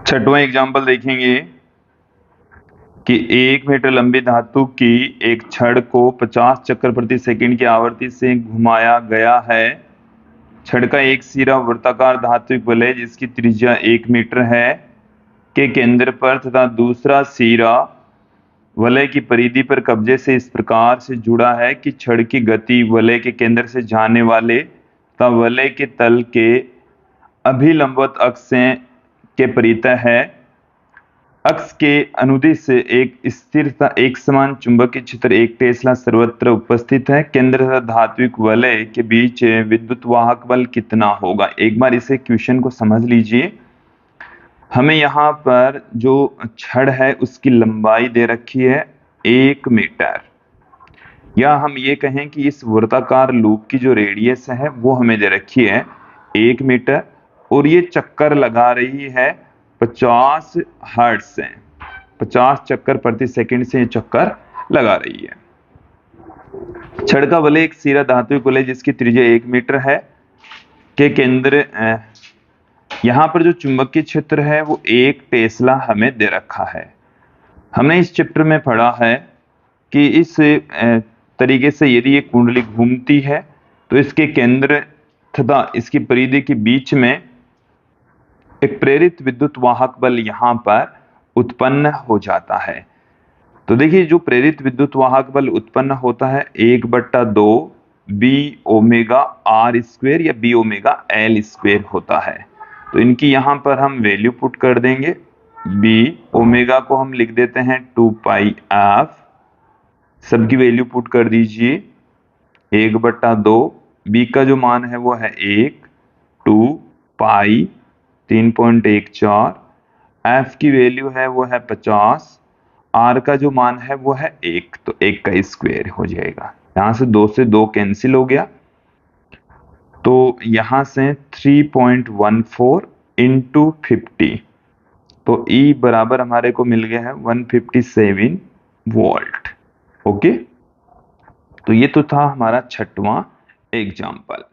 छठवां एग्जाम्पल देखेंगे कि 1 मीटर लंबी धातु की एक छड़ को 50 चक्कर प्रति सेकंड की आवृत्ति से घुमाया गया है। छड़ का एक सिरा वृत्ताकार धात्विक वलय जिसकी त्रिज्या 1 मीटर है के केंद्र पर तथा दूसरा सिरा वलय की परिधि पर कब्जे से इस प्रकार से जुड़ा है कि छड़ की गति वलय के केंद्र से जाने वाले तथा वलय के तल के अभिलंबवत अक्ष के परितः है। अक्ष के अनुदिश एक स्थिर तथा एक समान चुंबकीय क्षेत्र 1 टेस्ला सर्वत्र उपस्थित है। केंद्र तथा धात्विक वलय के बीच विद्युत वाहक बल कितना होगा। एक बार इसे क्वेश्चन को समझ लीजिए। हमें यहाँ पर जो छड़ है उसकी लंबाई दे रखी है 1 मीटर, या हम ये कहें कि इस वृत्ताकार लूप की जो रेडियस है वो हमें दे रखी है 1 मीटर, और ये चक्कर लगा रही है 50 हर्ट्ज से, 50 चक्कर प्रति सेकंड से ये चक्कर लगा रही है। छड़ का वलय एक सिरा धात्विक वलय जिसकी त्रिज्या 1 मीटर है के केंद्र, यहाँ पर जो चुंबकीय क्षेत्र है वो 1 टेस्ला हमें दे रखा है। हमने इस चैप्टर में पढ़ा है कि इस तरीके से यदि ये कुंडली घूमती है तो इसके केंद्र तथा इसकी परिधि के बीच में एक प्रेरित विद्युत वाहक बल यहाँ पर उत्पन्न हो जाता है। तो देखिए जो प्रेरित विद्युत वाहक बल उत्पन्न होता है 1/2 बी ओमेगा आर स्क्वेयर या बी ओमेगा एल स्क्वेयर होता है। तो इनकी यहाँ पर हम वैल्यू पुट कर देंगे। बी ओमेगा को हम लिख देते हैं 2 पाई एफ, सबकी वैल्यू पुट कर दीजिए 1/2, बी का जो मान है वो है 1, 2 पाई 3.14, एफ की वैल्यू है वो है 50, आर का जो मान है वो है 1, तो 1 का स्क्वायर हो जाएगा। यहां से 2 कैंसिल हो गया, तो यहां से 3.14 इंटू 50, तो E बराबर हमारे को मिल गया है 157 वोल्ट। ओके, तो ये तो था हमारा छठवां एग्जाम्पल।